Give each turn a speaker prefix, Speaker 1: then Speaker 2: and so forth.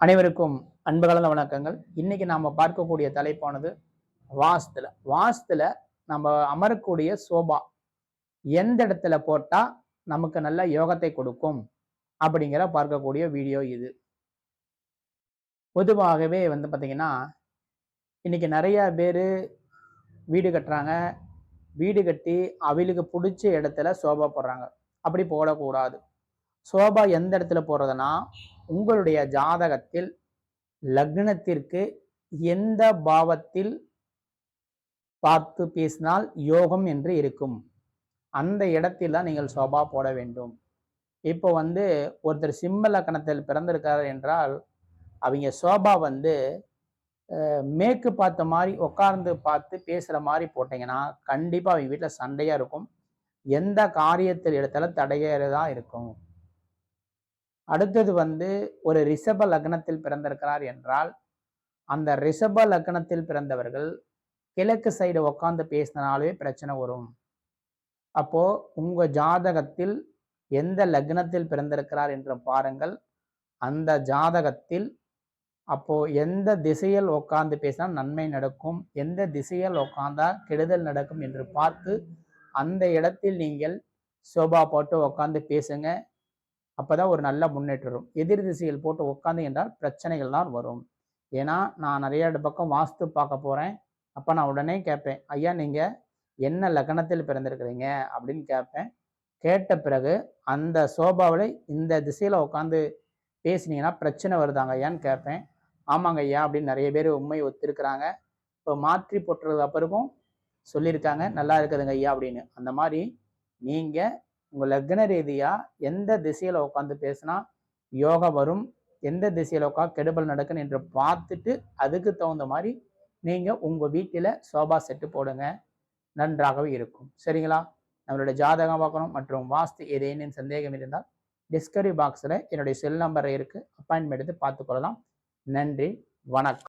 Speaker 1: அனைவருக்கும் அன்பு கலந்த வணக்கங்கள். இன்னைக்கு நாம பார்க்கக்கூடிய தலைப்பானது வாஸ்துல நம்ம அமரக்கூடிய சோபா எந்த இடத்துல போட்டா நமக்கு நல்ல யோகத்தை கொடுக்கும் அப்படிங்கிற பார்க்கக்கூடிய வீடியோ இது. பொதுவாகவே பாத்தீங்கன்னா இன்னைக்கு நிறைய பேரு வீடு கட்டுறாங்க. வீடு கட்டி அவங்களுக்கு பிடிச்ச இடத்துல சோபா போடுறாங்க. அப்படி போடக்கூடாது. சோபா எந்த இடத்துல போடுறதுன்னா, உங்களுடைய ஜாதகத்தில் லக்னத்திற்கு எந்த பாவத்தில் பார்த்து பேசினால் யோகம் என்று இருக்கும், அந்த இடத்தில் தான் நீங்கள் சோபா போட வேண்டும். இப்போ ஒருத்தர் சிம்ம லக்னத்தில் பிறந்திருக்காரு என்றால், அவங்க சோபா மேற்கு பார்த்த மாதிரி உட்கார்ந்து பார்த்து பேசுற மாதிரி போட்டீங்கன்னா கண்டிப்பா அவங்க வீட்டுல சண்டையா இருக்கும். எந்த காரியத்தில் எடுத்தாலும் தடையேறதா இருக்கும். அடுத்தது ஒரு ரிஷப லக்னத்தில் பிறந்திருக்கிறார் என்றால், அந்த ரிஷப லக்னத்தில் பிறந்தவர்கள் கிழக்கு சைடு உட்காந்து பேசினாலே பிரச்சனை வரும். அப்போ உங்க ஜாதகத்தில் எந்த லக்னத்தில் பிறந்திருக்கிறார் என்று பாருங்கள். அந்த ஜாதகத்தில் அப்போ எந்த திசையில் உட்கார்ந்து பேசினா நன்மை நடக்கும், எந்த திசையில் உட்கார்ந்தா கெடுதல் நடக்கும் என்று பார்த்து அந்த இடத்தில் நீங்கள் சோபா போட்டு உட்கார்ந்து பேசுங்க. அப்பதான் ஒரு நல்ல முன்னேற்றம் வரும். எதிர் திசையில் போட்டு உட்காந்து என்றால் பிரச்சனைகள் தான் வரும். ஏன்னா நான் நிறைய பக்கம் வாஸ்து பார்க்க போறேன். அப்ப நான் உடனே கேட்பேன், ஐயா நீங்க என்ன லக்னத்தில் பிறந்திருக்கிறீங்க அப்படின்னு கேட்பேன். கேட்ட பிறகு அந்த சோபாவில் இந்த திசையில உட்காந்து பேசினீங்கன்னா பிரச்சனை வருதாங்க ஐயான்னு கேட்பேன். ஆமாங்க ஐயா அப்படின்னு நிறைய பேர் உண்மை ஒத்துருக்குறாங்க. இப்போ மாற்றி போட்டுறது அப்புறமும் சொல்லியிருக்காங்க, நல்லா இருக்குதுங்க ஐயா அப்படின்னு. அந்த மாதிரி நீங்க உங்க லக்ன ரீதியா எந்த திசையில உட்காந்து பேசினா யோகா வரும், எந்த திசையில உட்காந்து கெடுபல் நடக்குன்னு என்று பார்த்துட்டு அதுக்கு தகுந்த மாதிரி நீங்க உங்க வீட்டில சோபா செட்டு போடுங்க, நன்றாகவே இருக்கும். சரிங்களா? நம்மளுடைய ஜாதகம் பார்க்கணும் மற்றும் வாஸ்து ஏதேனும் சந்தேகம் இருந்தால் டிஸ்கவரி பாக்ஸில் என்னுடைய செல் நம்பர் இருக்கு, அப்பாயின்மெண்ட் எடுத்து பார்த்துக்கொள்ளலாம். நன்றி, வணக்கம்.